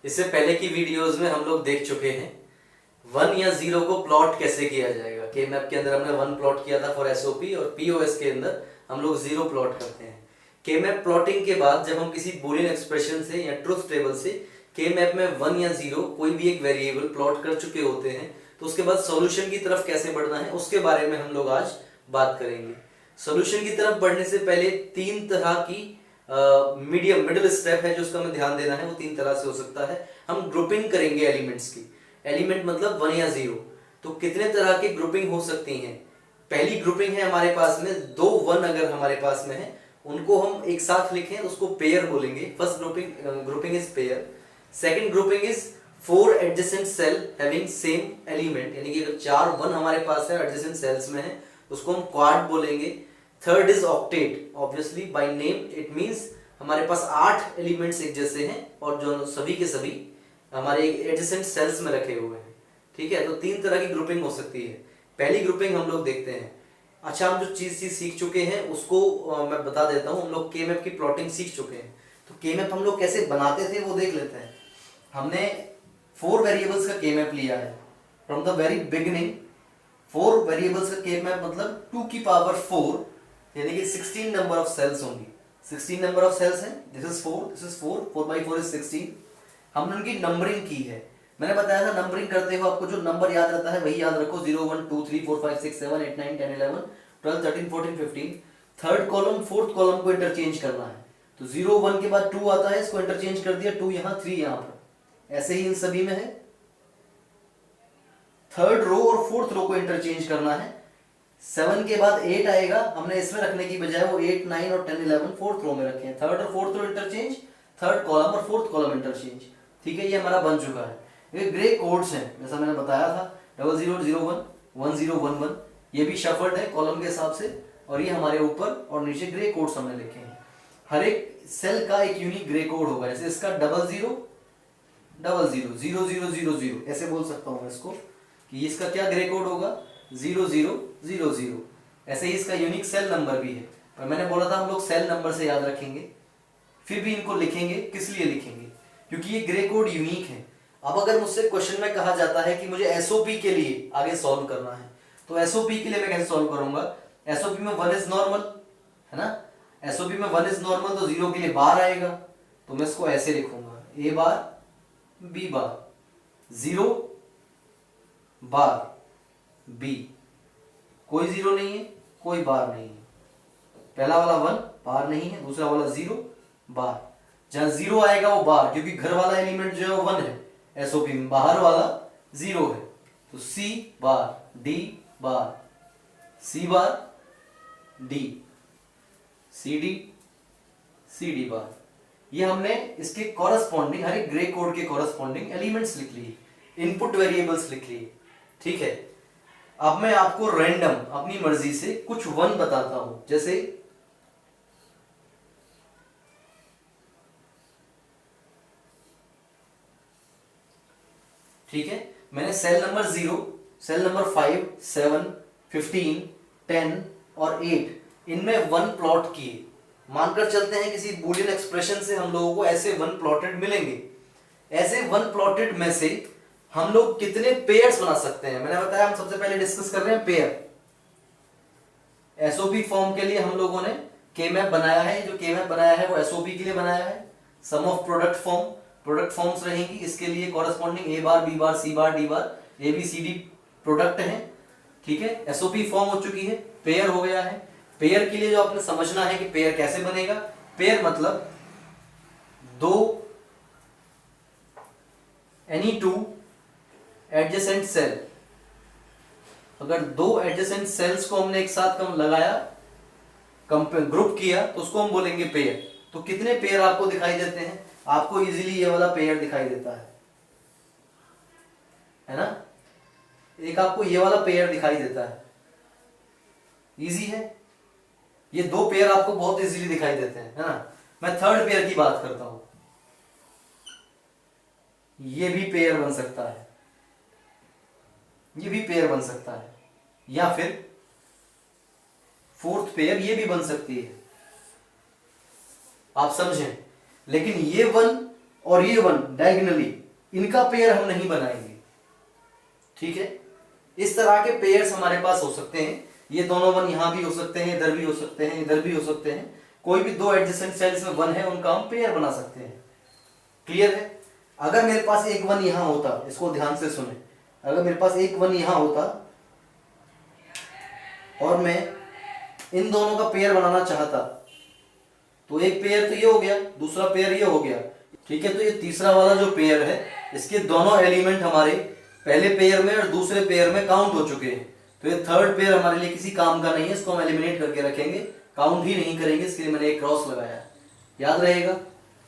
इससे पहले की वीडियोस में हम लोग देख चुके हैं 1 या 0 को प्लॉट कैसे किया जाएगा। के मैप के अंदर हमने 1 प्लॉट किया था फॉर एसओपी और पीओएस के अंदर हम लोग 0 प्लॉट करते हैं। के मैप प्लॉटिंग के बाद जब हम किसी बूलियन एक्सप्रेशन से या ट्रुथ टेबल से के मैप में 1 या 0 कोई भी एक वेरिएबल प्लॉट कर चुके होते हैं तो उसके बाद सॉल्यूशन की तरफ कैसे बढ़ना है उसके बारे में हम लोग आज बात करेंगे। सॉल्यूशन की तरफ बढ़ने से पहले 3 तरह की मिडिल स्टेप है जो उसका हमें ध्यान देना है। वो 3 तरह से हो सकता है। हम ग्रुपिंग करेंगे एलिमेंट्स की। एलिमेंट मतलब 1 या 0, तो कितने तरह की ग्रुपिंग हो सकती हैं। पहली ग्रुपिंग है हमारे पास में 2 1 अगर हमारे पास में है उनको हम एक साथ लिखें उसको पेयर बोलेंगे। First grouping is pair. Second grouping is 4 adjacent cell having same element, यानी कि अगर 4 1 हमारे पास है एडजेसेंट सेल्स में है उसको हम क्वाड बोलेंगे। Third is octet. Obviously by name it means हमारे पास 8 एलिमेंट्स एक जैसे हैं और जो सभी के सभी हमारे एडजेसेंट सेल्स में रखे हुए हैं। ठीक है, तो 3 तरह की ग्रुपिंग हो सकती है। पहली ग्रुपिंग हम लोग देखते हैं। अच्छा, हम जो चीज सीख चुके हैं उसको मैं बता देता हूं। हम लोग के मैप की प्लॉटिंग सीख चुके हैं, तो के मैप हम लोग कैसे बनाते थे वो देख लेते हैं। हमने 4 वेरिएबल्स का के मैप लिया है from the very beginning. 4 variables का के मैप मतलब 2 की पावर 4, यानी कि 16 नंबर ऑफ सेल्स होंगी। 16 नंबर ऑफ सेल्स हैं। This is 4, this is 4, 4 by 4 is 16। हमने उनकी नंबरिंग की है। मैंने बताया था नंबरिंग करते हुए आपको जो नंबर याद रहता है वही याद रखो। 0 1 2 3 4 5 6 7 8 9 10 11 12 13 14 15। थर्ड कॉलम फोर्थ कॉलम को इंटरचेंज करना है, तो 0 1 के बाद 2 आता है, इसको इंटरचेंज कर दिया, 2 यहां 3 यहां पर। ऐसे ही इन सभी में है। थर्ड रो और फोर्थ रो को इंटरचेंज करना है। 7 के बाद 8 आएगा, हमने इसमें रखने की बजाय वो 8 9 और 10 11 फोर्थ रो में रखे हैं। थर्ड और fourth row interchange, third column और फोर्थ कॉलम इंटरचेंज। ठीक है, ये हमारा बन चुका है। ये ग्रे कोड्स हैं जैसा मैंने बताया था। 00 01 10 11, ये भी शफल्ड है कॉलम के हिसाब से, और ये हमारे ऊपर और नीचे ग्रे कोड्स हमने लिखे हैं। हर एक सेल का एक यूनिक ग्रे कोड होगा। जैसे इसका 00 00 0 0 0 0, ऐसे बोल सकता हूं मैं इसको कि इसका क्या ग्रे कोड होगा 0 0 0 0। ऐसे ही इसका यूनिक सेल नंबर भी है। और मैंने बोला था हम लोग सेल नंबर से याद रखेंगे, फिर भी इनको लिखेंगे। किस लिए लिखेंगे? क्योंकि ये ग्रे कोड यूनिक है। अब अगर मुझसे क्वेश्चन में कहा जाता है कि मुझे एसओपी के लिए आगे सॉल्व करना है, तो एसओपी के लिए मैं कैसे सॉल्व करूंगा? एसओपी में 1 इज नॉर्मल है ना। एसओपी में 1 इज नॉर्मल, तो 0 के लिए बार आएगा, तो मैं इसको ऐसे लिखूंगा ए बार बी बार, 0 बार बी। कोई 0 नहीं है, कोई बार नहीं है। पहला वाला 1 बार नहीं है, दूसरा वाला 0 बार। जहां 0 आएगा वो बार, क्योंकि घर वाला एलिमेंट जो है वो 1 है एसओपी में, बाहर वाला 0 है। तो सी बार डी बार, सी बार डी, सी डी बार। ये हमने इसके कॉरस्पॉन्डिंग हर एक ग्रे कोड के कॉरस्पॉन्डिंग एलिमेंट्स लिख लिए, इनपुट वेरिएबल्स लिख लिए। ठीक है, अब मैं आपको रैंडम अपनी मर्जी से कुछ 1 बताता हूं। जैसे ठीक है, मैंने सेल नंबर 0, सेल नंबर 5 7 15 10 और 8 इनमें 1 प्लॉट किए। मानकर चलते हैं किसी बूलियन एक्सप्रेशन से हम लोगों को ऐसे 1 प्लॉटेड मिलेंगे। ऐसे 1 प्लॉटेड में से हम लोग कितने पेयर्स बना सकते हैं? मैंने बताया हम सबसे पहले डिस्कस कर रहे हैं पेयर। एसओपी फॉर्म के लिए हम लोगों ने के मैप बनाया है। जो के मैप बनाया है वो एसओपी के लिए बनाया है। सम ऑफ प्रोडक्ट फॉर्म्स रहेंगी। इसके लिए corresponding A bar B bar C bar D bar, A B C D product है। ठीक है, एसओपी फॉर्म हो चुकी है, पेयर हो गया है। पेयर के लिए जो आपने समझना है कि पेयर कैसे बनेगा। पेयर मतलब 2 एनी 2 एडजेसेंट सेल। अगर 2 एडजेसेंट सेल्स को हमने एक साथ लगाया, ग्रुप किया, तो उसको हम बोलेंगे पेयर। तो कितने पेयर आपको दिखाई देते हैं? आपको इजीली ये वाला पेयर दिखाई देता है ना। एक आपको ये वाला पेयर दिखाई देता है, इजी है। ये 2 पेयर आपको बहुत इजीली दिखाई देते हैं, है ना। मैं थर्ड पेयर की बात करता हूं। ये भी पेयर बन सकता है, ये भी पेयर बन सकता है, या फिर फोर्थ पेयर ये भी बन सकती है। आप समझें, लेकिन ये 1 और ये 1 डायगोनली, इनका पेयर हम नहीं बनाएंगे। ठीक है, इस तरह के पेयर्स हमारे पास हो सकते हैं। ये दोनों 1 यहां भी हो सकते हैं, इधर भी हो सकते हैं, इधर भी हो सकते हैं। कोई भी दो एडजेसेंट सेल्स में 1 है, उनका हम पेयर बना सकते हैं। क्लियर है? अगर मेरे पास एक 1 यहां होता, इसको ध्यान से सुने, अगर मेरे पास एक 1 यहां होता और मैं इन दोनों का पेयर बनाना चाहता, तो एक पेयर तो ये हो गया, दूसरा पेयर ये हो गया। ठीक है, तो ये तीसरा वाला जो पेयर है, इसके दोनों एलिमेंट हमारे पहले पेयर में और दूसरे पेयर में काउंट हो चुके हैं। तो ये थर्ड पेयर हमारे लिए किसी काम का नहीं है, इसको हम एलिमिनेट करके रखेंगे, काउंट ही नहीं करेंगे, इसके लिए मैंने एक क्रॉस लगाया। याद रहेगा?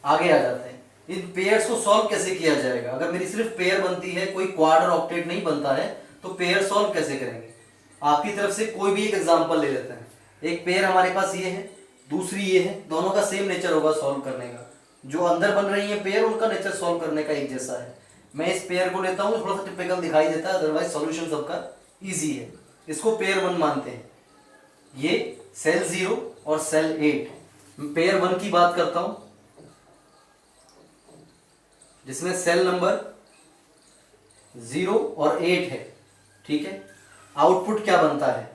आगे आ जाते हैं। इन पेयर्स को सॉल्व कैसे किया जाएगा? अगर मेरी सिर्फ पेयर बनती है, कोई क्वाड और ऑक्टेट नहीं बनता है, तो पेयर सॉल्व कैसे करेंगे? आपकी तरफ से कोई भी एक एग्जांपल ले लेते हैं। एक पेयर हमारे पास ये है, दूसरी ये है, दोनों का सेम नेचर होगा सॉल्व करने का। जो अंदर बन रही है पेयर, उनका नेचर सॉल्व करने का एक जैसा है। मैं इस पेयर को लेता हूँ, थोड़ा सा टिपिकल दिखाई देता है, अदरवाइज सॉल्यूशन सबका इजी है। इसको पेयर 1 मानते हैं। ये सेल 0 और सेल 8। पेयर 1 की बात करता हूं, जिसमें सेल नंबर 0 और 8 है। ठीक है, आउटपुट क्या बनता है?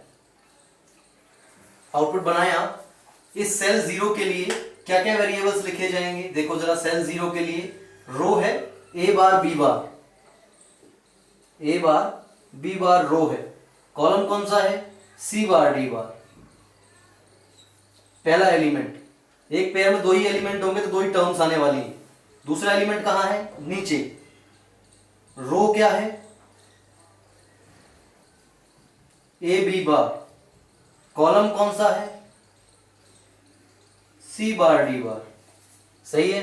आउटपुट बनाए आप। इस सेल 0 के लिए क्या क्या वेरिएबल्स लिखे जाएंगे? देखो जरा, सेल 0 के लिए रो है A bar B bar, A bar B बार रो है। कॉलम कौन सा है? C bar D bar. पहला एलिमेंट, एक पेयर में 2 ही एलिमेंट होंगे तो 2 ही टर्म्स आने वाली है। दूसरा एलिमेंट कहां है? नीचे। रो क्या है? ए बी बार। कॉलम कौन सा है? C bar D bar. सही है?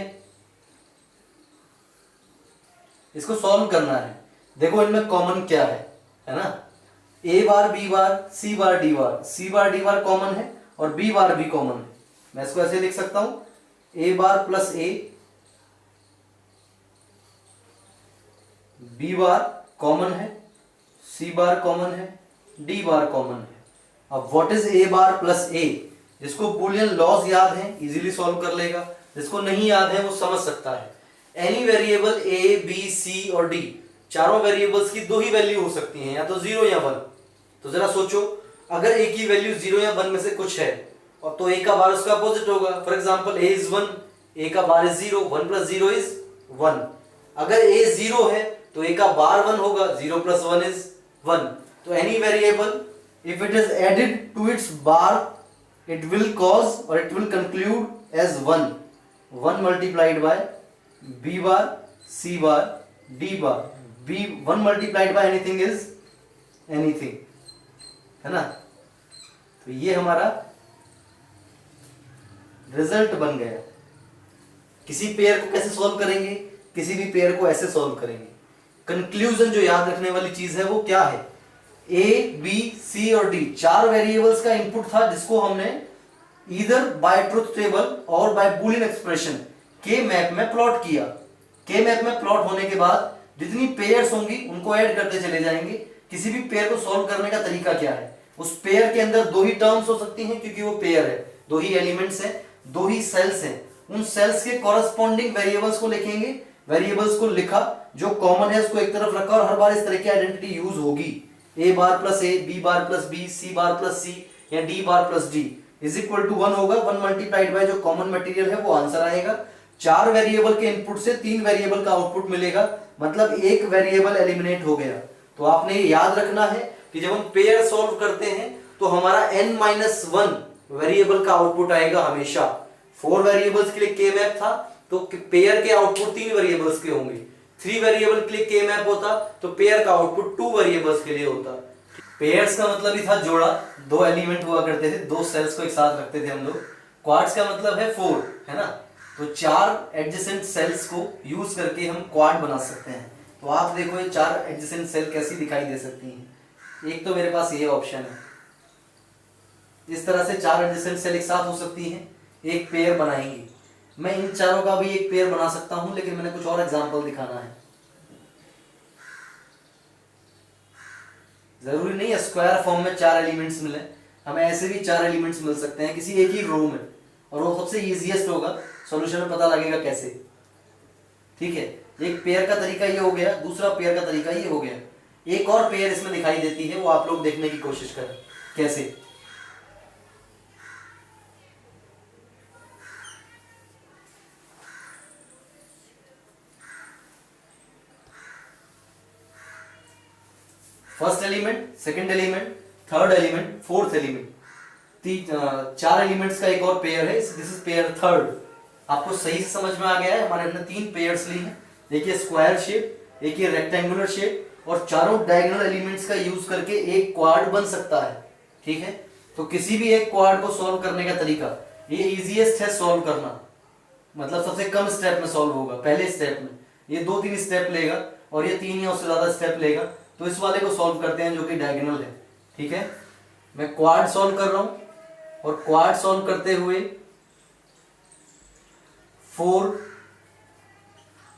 इसको सॉल्व करना है। देखो इनमें कॉमन क्या है ना? ए bar B bar C bar D बार, C bar D bar common है और बी बार भी कॉमन है। मैं इसको ऐसे लिख सकता हूं, A bar plus A, B bar common है, सी बार कॉमन है, डी बार कॉमन है। अब what is A bar plus A? जिसको बूलियन लॉज याद है इजीली सॉल्व कर लेगा, जिसको नहीं याद है वो समझ सकता है। Any variable A B C और डी, चारों वेरिएबल्स की 2 ही वैल्यू हो सकती हैं, या तो 0 या 1। तो जरा सोचो, अगर ए की वैल्यू 0 या 1 में से कुछ है, और तो ए का बार उसका अपोजिट होगा। फॉर एग्जांपल ए इज 1, ए का बार इज 0, 1 प्लस 0 इज 1। अगर ए 0 है तो ए का बार 1 होगा, 0 प्लस 1 इज 1। तो any variable if it is added to its bar, it will cause or it will conclude as 1 multiplied by b bar c bar d bar। b 1 multiplied by anything is anything, है ना? तो ये हमारा result बन गया। किसी pair को कैसे सॉल्व करेंगे? किसी भी पेयर को ऐसे सॉल्व करेंगे। कंक्लूजन जो याद रखने वाली चीज है वो क्या है? ए बी सी और डी 4 वेरिएबल्स का इनपुट था, जिसको हमने ईदर बाय ट्रुथ टेबल और बाय बूलियन एक्सप्रेशन के मैप में प्लॉट किया। के मैप में प्लॉट होने के बाद जितनी पेयर्स होंगी उनको ऐड करते चले जाएंगे। किसी भी पेयर को सॉल्व करने का तरीका क्या है? उस पेयर के अंदर 2 ही टर्म्स हो सकती हैं, क्योंकि वो पेयर है, 2 ही एलिमेंट्स हैं, 2 ही सेल्स हैं। उन सेल्स के कॉरेस्पॉन्डिंग वेरिएबल्स को लिखेंगे। वेरिएबल्स को लिखा, जो कॉमन है उसको एक तरफ रखा, और हर बार इस तरह की आइडेंटिटी यूज होगी। A bar plus A, B bar plus B, C bar plus C या D bar plus D is equal to 1 होगा। 1 मल्टीप्लाइड बाय जो कॉमन मटेरियल है वो आंसर आएगा। 4 वेरिएबल के इनपुट से 3 वेरिएबल का आउटपुट मिलेगा, मतलब एक वेरिएबल एलिमिनेट हो गया। तो आपने ये याद रखना है कि जब हम पेयर सॉल्व करते हैं तो हमारा n-1 वेरिएबल का आउटपुट आएगा हमेशा। 4 वेरिएबल्स के लिए के मैप था, तो पेयर के आउटपुट 3 वेरिएबल्स के होंगे। 3 वेरिएबल के लिए के मैप होता तो पेयर का आउटपुट 2 वेरिएबल्स के लिए होता। पेयर्स का मतलब ही था जोड़ा, 2 एलिमेंट हुआ करते थे, 2 सेल्स को एक साथ रखते थे हम लोग। क्वाड्स का मतलब है 4, है ना? तो 4 एडजेसेंट सेल्स को यूज करके हम क्वाड बना सकते हैं। तो आप देखो ये 4 एडजेसेंट सेल कैसी दिखाई दे सकती हैं। एक तो मेरे पास ये ऑप्शन है, इस तरह से 4 एडजेसेंट सेल एक साथ हो सकती हैं, एक पेयर बनाएंगी। मैं इन चारों का भी एक पेयर बना सकता हूं, लेकिन मैंने कुछ और एग्जांपल दिखाना है। जरूरी नहीं है स्क्वायर फॉर्म में 4 एलिमेंट्स मिले, हमें ऐसे भी 4 एलिमेंट्स मिल सकते हैं किसी एक ही रो में, और वो सबसे इजीएस्ट होगा। सॉल्यूशन में पता लगेगा कैसे। ठीक है, एक पेयर का तरीका ये हो गया, दूसरा पेयर का तरीका ये हो गया। एक और पेयर इसमें दिखाई देती है, वो आप लोग देखने की कोशिश करें कैसे। First element, second element, third element, fourth element, चार एलिमेंट्स का एक और पेयर है, दिस इज पेयर थर्ड। आपको सही से समझ में आ गया है? हमारे हमने तीन पेयर्स ली हैं, एक ये स्क्वायर शेप, एक ये रेक्टेंगुलर शेप, और चारों डायगोनल एलिमेंट्स का यूज करके एक क्वाड बन सकता है। ठीक है, तो किसी भी एक क्वाड को सॉल्व करने का तरीका, ये इजीएस्ट है सॉल्व करना, मतलब सबसे कम स्टेप में सॉल्व होगा। पहले स्टेप में ये 2-3 स्टेप लेगा और ये 3 या उससे ज्यादा स्टेप लेगा, तो इस वाले को सॉल्व करते हैं जो कि डायगोनल है। ठीक है, मैं क्वाड सॉल्व कर रहा हूं और क्वाड सॉल्व करते हुए 4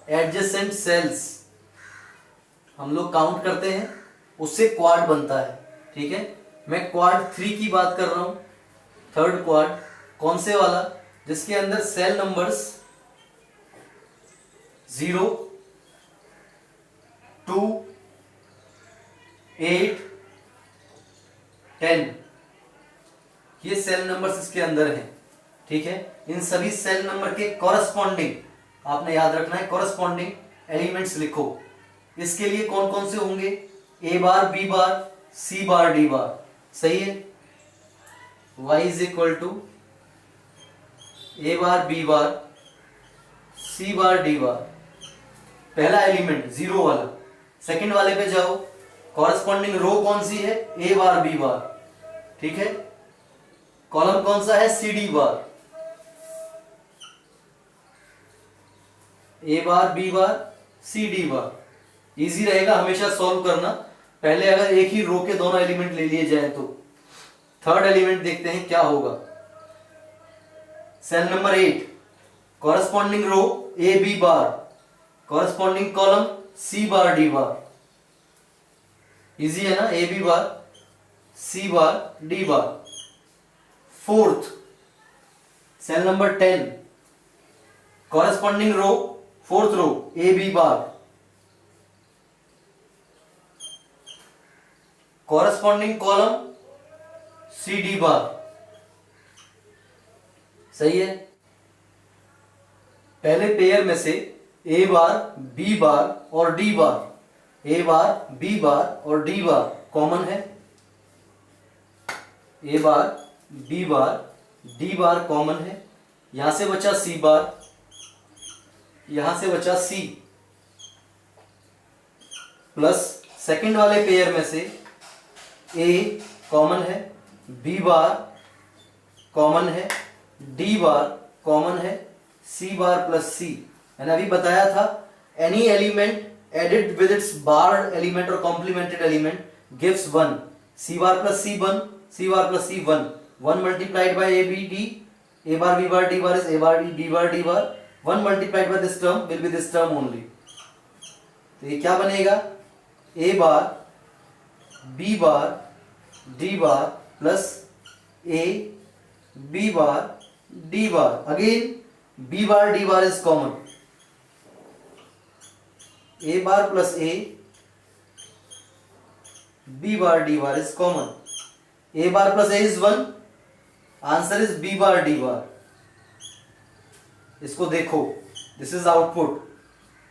एडजेसेंट सेल्स हम लोग काउंट करते हैं, उससे क्वाड बनता है। ठीक है, मैं क्वाड 3 की बात कर रहा हूं, थर्ड क्वाड। कौन से वाला? जिसके अंदर सेल नंबर्स 0, 2, 8, 10, ये सेल नंबर्स इसके अंदर हैं। ठीक है, इन सभी सेल नंबर के कॉरस्पॉन्डिंग आपने याद रखना है, कॉरस्पॉन्डिंग एलिमेंट्स लिखो। इसके लिए कौन कौन से होंगे? A bar, B bar, C bar, D bar. सही है, y is equal to A bar, B bar, C bar, D bar. पहला एलिमेंट 0 वाला, सेकंड वाले पे जाओ, कॉरस्पॉन्डिंग रो कौन सी है? A bar, B bar. ठीक है, कॉलम कौन सा है? C D bar. A bar, B bar, C D bar. Easy रहेगा हमेशा सॉल्व करना। पहले अगर एक ही रो के दोनों एलिमेंट ले लिए जाए तो थर्ड एलिमेंट देखते हैं क्या होगा। Cell number 8, corresponding row A B bar, corresponding column C bar, D bar. Easy है ना? A B bar, C bar, D bar. Fourth, cell number 10, corresponding row, fourth row A B bar, corresponding column C D bar. सही है, पहले pair में से ए bar, B बार और D bar, A bar, B बार और D bar common है। A bar, B bar, D bar common है। यहां से बचा सी बार, यहां से बचा सी, प्लस सेकंड वाले पेयर में से ए कॉमन है, बी बार कॉमन है, डी बार कॉमन है, सी बार प्लस सी। मैंने अभी बताया था any element added with its bar element और complemented element gives 1। C bar plus C 1, C bar plus C 1, 1 multiplied bye A B D, A bar B bar D bar is A bar D bar D bar, 1 multiplied by this term will be this term only. तो ये क्या बनेगा? A bar, B bar, D bar plus A B bar, D bar. Again B bar, D bar is common, A bar plus A, B bar, D bar is common. A bar plus A is 1, answer is B bar, D बार। इसको देखो, this is output.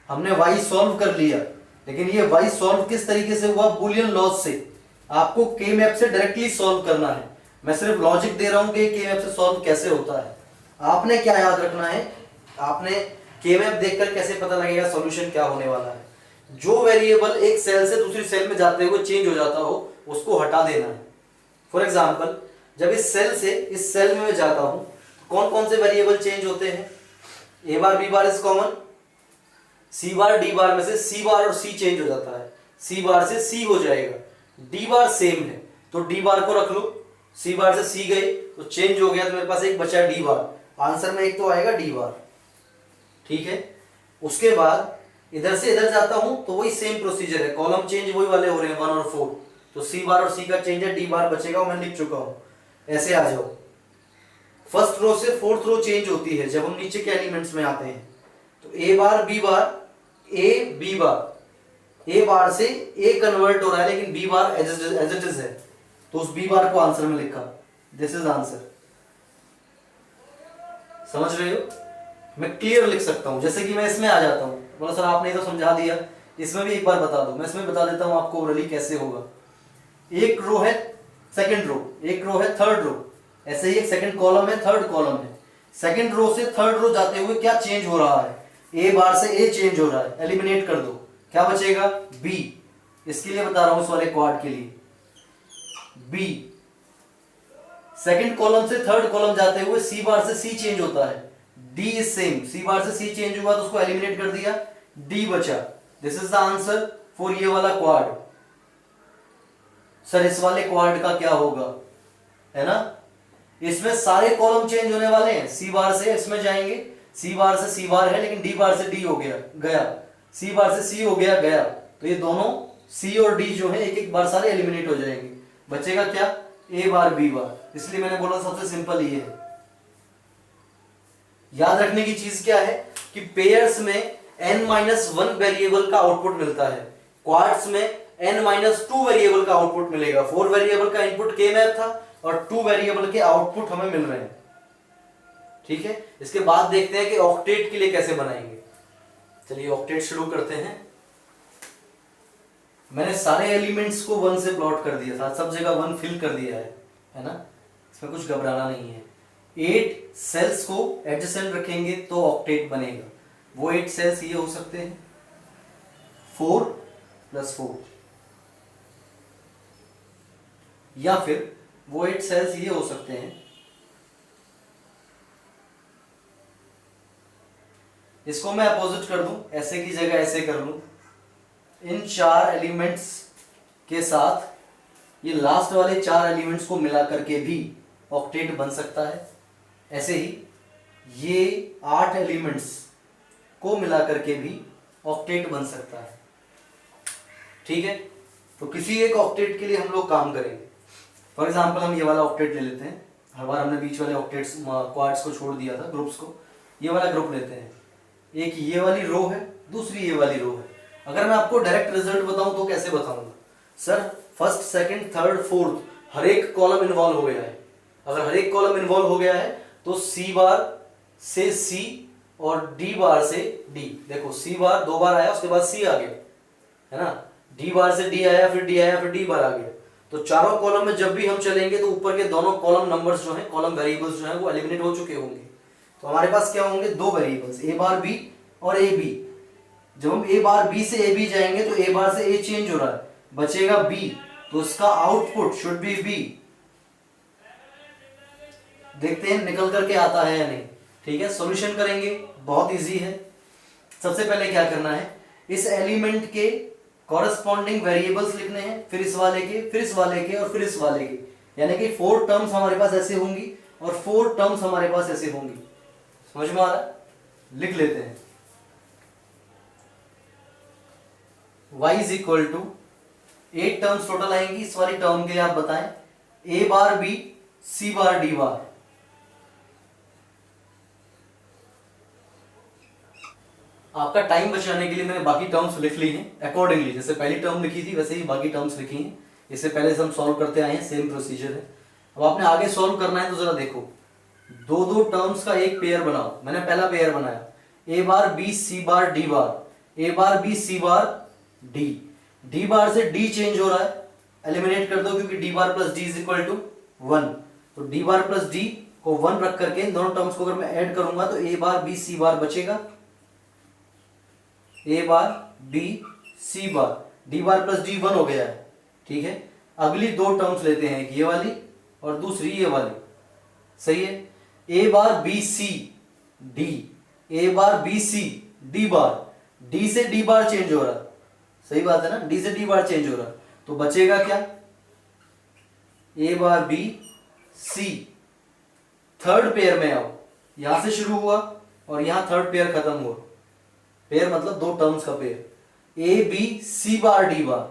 हमने y solve कर लिया, लेकिन ये y solve किस तरीके से हुआ? बुलियन लॉज से। आपको के मैप से डायरेक्टली सॉल्व करना है, मैं सिर्फ लॉजिक दे रहा हूं कि के मैप से सॉल्व कैसे होता है। आपने क्या याद रखना है? आपने के मैप देखकर कैसे पता लगेगा सॉल्यूशन क्या होने वाला है? जो वेरिएबल एक सेल से दूसरी सेल में जाते हुए चेंज हो जाता हो उसको हटा देना है। फॉर एग्जाम्पल, जब इस सेल से इस सेल में मैं जाता हूं, कौन कौन से वेरिएबल चेंज होते हैं? A bar, B bar is common, C bar, D bar में से सी बार और सी चेंज हो जाता है, सी बार से सी हो जाएगा। डी बार सेम है तो डी बार को रख लो, सी बार से सी गए तो चेंज हो गया, तो मेरे पास एक बचा डी बार। आंसर में एक तो आएगा डी बार। ठीक है, उसके बाद इधर से इधर जाता हूं तो वही सेम प्रोसीजर है, कॉलम चेंज वही वाले हो रहे हैं 1 और 4, तो सी बार और सी का चेंज है, डी बार बचेगा, मैं लिख चुका हूं। ऐसे आ जाओ, फर्स्ट रो से फोर्थ रो चेंज होती है जब हम नीचे के एलिमेंट्स में आते हैं। तो ए bar B bar, A B bar, A बार से ए कन्वर्ट हो रहा है लेकिन B bar as it is है, तो उस बी बार को आंसर में लिखा, दिस इज आंसर। समझ रहे हो? मैं क्लियर लिख सकता हूं, जैसे कि मैं इसमें आ जाता हूं, बोला सर आपने तो समझा दिया, इसमें भी एक बार बता दो। मैं इसमें बता देता हूं आपको ओरली कैसे होगा। एक रो है, सेकंड रो, एक रो है, थर्ड रो, ऐसे ही एक सेकंड कॉलम है, थर्ड कॉलम है। सेकंड रो से थर्ड रो जाते हुए क्या चेंज हो रहा है? ए बार से ए चेंज हो रहा है, एलिमिनेट कर दो, क्या बचेगा? बी। इसके लिए बता रहा हूं, इस वाले क्वाड के लिए बी। सेकंड कॉलम से थर्ड कॉलम जाते हुए सी बार से सी चेंज होता है, डी इज सेम, सी बार से सी चेंज हुआ तो उसको एलिमिनेट कर दिया, डी बचा। This is the answer for ये वाला क्वाड। सर इस वाले क्वाड का क्या होगा, है ना? इसमें सारे कॉलम चेंज होने वाले हैं, सी बार से इसमें जाएंगे, सी बार से सी बार है लेकिन डी बार से डी हो गया गया, सी बार से सी हो गया गया, तो ये दोनों सी और डी जो है एक एक बार सारे एलिमिनेट हो जाएंगे। बचेगा क्या? ए बार बी बार। इसलिए मैंने बोला सबसे सिंपल ये है। याद रखने की चीज क्या है कि पेयर्स में n-1 वेरिएबल का आउटपुट मिलता है, क्वाड्स में n-2 वेरिएबल का आउटपुट मिलेगा। 4 वेरिएबल का इनपुट के मैप था और 2 वेरिएबल के आउटपुट हमें मिल रहे हैं। ठीक है, इसके बाद देखते हैं कि ऑक्टेट के लिए कैसे बनाएंगे। चलिए ऑक्टेट शुरू करते हैं। मैंने सारे एलिमेंट्स को 1 से प्लॉट कर दिया था, सब जगह 1 फिल कर दिया है ना, इसमें कुछ घबराना नहीं है। 8 सेल्स को एडजेसेंट रखेंगे तो ऑक्टेट बनेगा। वो 8 सेल्स ये हो सकते हैं 4 + 4, या फिर वो 8 सेल्स ये हो सकते हैं, इसको मैं अपोजिट कर दूं, ऐसे की जगह ऐसे कर लूं। इन 4 एलिमेंट्स के साथ ये लास्ट वाले 4 एलिमेंट्स को मिला करके भी ऑक्टेट बन सकता है। ऐसे ही ये 8 एलिमेंट्स को मिला करके भी ऑक्टेट बन सकता है। ठीक है, तो किसी एक ऑक्टेट के लिए हम लोग काम करेंगे। फॉर एग्जांपल हम ये वाला ऑक्टेट ले लेते हैं। हर बार हमने बीच वाले ऑक्टेट्स क्वाड्स को छोड़ दिया था, ग्रुप्स को। ये वाला ग्रुप लेते हैं, एक ये वाली रो है, दूसरी ये वाली रो है। अगर मैं आपको डायरेक्ट रिजल्ट बताऊं तो कैसे बताऊंगा? Sir first, second, third, fourth हर एक कॉलम इन्वॉल्व हो गया है। अगर हर एक कॉलम इन्वॉल्व हो गया है तो सी बार से सी और डी बार से डी। देखो सी बार 2 बार आया, उसके बाद सी आ गया, है ना। डी बार से डी आया, फिर डी आया, फिर डी बार आ गया। तो चारों कॉलम में जब भी हम चलेंगे तो ऊपर के दोनों कॉलम नंबर्स जो हैं, कॉलम वेरिएबल्स जो हैं वो एलिमिनेट हो चुके होंगे। तो हमारे पास क्या होंगे? 2 वेरिएबल्स, ए बार बी और ए बी। जब हम ए बार बी से ए बी जाएंगे तो ए बार से ए चेंज हो रहा है, बचेगा बी, तो उसका आउटपुट शुड बी बी। देखते हैं निकल करके आता है या नहीं। ठीक है, सॉल्यूशन करेंगे, बहुत इजी है। सबसे पहले क्या करना है, इस एलिमेंट के कॉरेस्पॉन्डिंग वेरिएबल्स लिखने हैं, फिर इस वाले के, फिर इस वाले के और फिर इस वाले के। यानी कि 4 टर्म्स हमारे पास ऐसे होंगी और 4 टर्म्स हमारे पास ऐसे होंगी। समझ में आ रहा है? लिख लेते हैं। y is equal to 8 terms total आएंगी। इस वाली टर्म के लिए आप बताएं, a bar b c bar d बार। आपका टाइम बचाने के लिए मैंने बाकी टर्म्स लिख ली हैं अकॉर्डिंगली। जैसे पहली टर्म लिखी थी वैसे ही बाकी टर्म्स लिखी हैं। इससे पहले से हम सॉल्व करते आए हैं, सेम प्रोसीजर है। अब आपने आगे सॉल्व करना है तो जरा देखो, 2 टर्म्स का एक पेयर बनाओ। मैंने पहला पेयर बनाया, a bar b c bar d bar, a bar b c bar d। d बार से d चेंज हो रहा है, एलिमिनेट कर दो क्योंकि d bar plus d is equal to 1। तो d बार प्लस d को 1 रख करके इन दोनों टर्म्स को अगर मैं ऐड करूंगा तो a बार b c बार बचेगा, a bar b c bar, d bar plus d 1 हो गया है। ठीक है, अगली 2 टर्म्स लेते हैं, एक ये वाली और दूसरी ये वाली। सही है, a bar b c d, a bar b c d bar, d से d बार चेंज हो रहा है। सही बात है ना, d से d बार चेंज हो रहा है। तो बचेगा क्या? a bar b c। Third pair में आओ, यहां से शुरू हुआ और यहां थर्ड पेयर खत्म हुआ। पेयर मतलब 2 टर्म्स का pair, a b c bar d bar,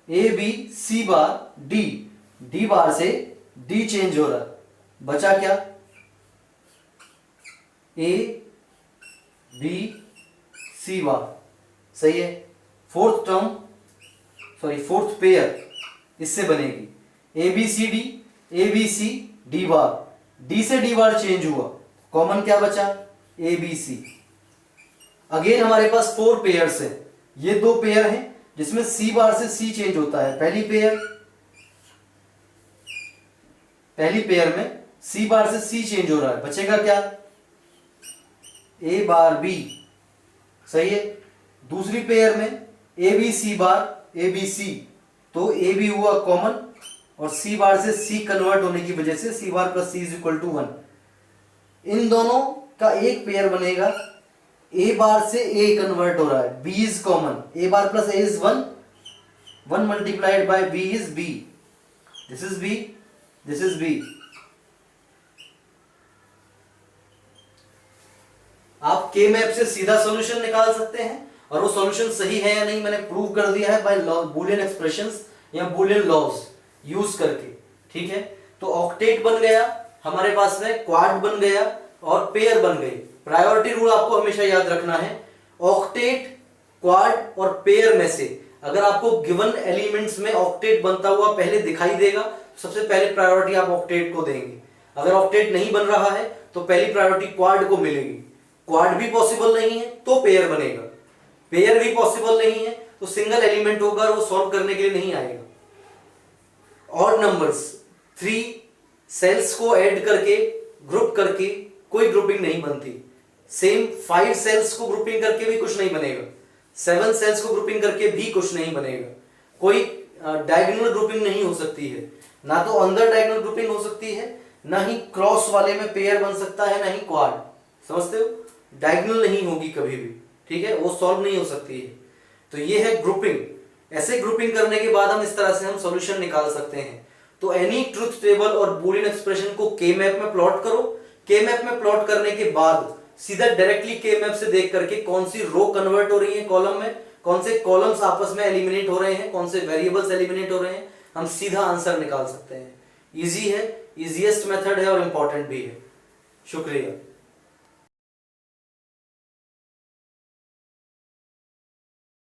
a b c bar d, d बार से d चेंज हो रहा है। बचा क्या? a b सी बार, सही है। फोर्थ पेयर इससे बनेगी ABCD, ABC, D बार, D से D बार चेंज हुआ, कॉमन क्या बचा? ABC। अगेन हमारे पास 4 पेयर्स है, ये 2 पेयर हैं जिसमें C बार से C चेंज होता है। पहली पेयर में C बार से C चेंज हो रहा है, बचेगा क्या? A बार B, सही है। दूसरी पेयर में ABC बार ABC, तो AB हुआ कॉमन और C बार से C कन्वर्ट होने की वजह से C bar plus C is equal to 1। इन दोनों का एक पेयर बनेगा, A बार से A कन्वर्ट हो रहा है, B is common, A bar plus A is 1, 1 multiplied bye B is B, this is B, this is B। आप के मैप से सीधा सॉल्यूशन निकाल सकते हैं और वो सॉल्यूशन सही है या नहीं मैंने प्रूव कर दिया है बाय बूलियन एक्सप्रेशंस या बूलियन लॉज यूज करके, ठीक है। तो ऑक्टेट बन गया हमारे पास में, क्वाड बन गया और पेयर बन गई। प्रायोरिटी रूल आपको हमेशा याद रखना है, ऑक्टेट, क्वाड और पेयर में से अगर आपको गिवन एलिमेंट्स में ऑक्टेट बनता हुआ पहले दिखाई देगा तो सबसे पहले प्रायोरिटी आप ऑक्टेट को देंगे। अगर ऑक्टेट नहीं बन रहा है तो पहली प्रायोरिटी क्वाड को मिलेगी। क्वाड भी पॉसिबल नहीं है तो पेयर बनेगा, पेयर भी पॉसिबल नहीं है तो सिंगल एलिमेंट होगा और वो सॉल्व करने के लिए नहीं आएगा। ऑड नंबर्स 3 सेल्स को ऐड करके ग्रुप करके कोई ग्रुपिंग नहीं बनती। सेम 5 सेल्स को ग्रुपिंग करके भी कुछ नहीं बनेगा, 7 सेल्स को ग्रुपिंग करके भी कुछ नहीं बनेगा। कोई डायगोनल ग्रुपिंग नहीं हो सकती है, ना तो अंदर डायगोनल ग्रुपिंग हो सकती है, ना ही क्रॉस वाले में पेयर बन सकता है, ना ही क्वाड। समझते हो? डायगोनल नहीं होगी कभी भी, ठीक है, वो सॉल्व नहीं हो सकती है। तो ये है ग्रुपिंग। ऐसे ग्रुपिंग करने के बाद हम इस तरह से हम सॉल्यूशन निकाल सकते हैं। तो एनी ट्रुथ टेबल और बूलियन एक्सप्रेशन को के मैप में प्लॉट करो। के मैप में प्लॉट करने के बाद सीधा डायरेक्टली के मैप से देख करके कौन सी रो कन्वर्ट हो रही है कॉलम में, कौन से कॉलम्स आपस में एलिमिनेट हो रहे हैं, कौन से वेरिएबल्स एलिमिनेट हो रहे हैं, हम सीधा आंसर निकाल सकते हैं। इजी है, इजीएस्ट मेथड है और इंपॉर्टेंट भी है। शुक्रिया।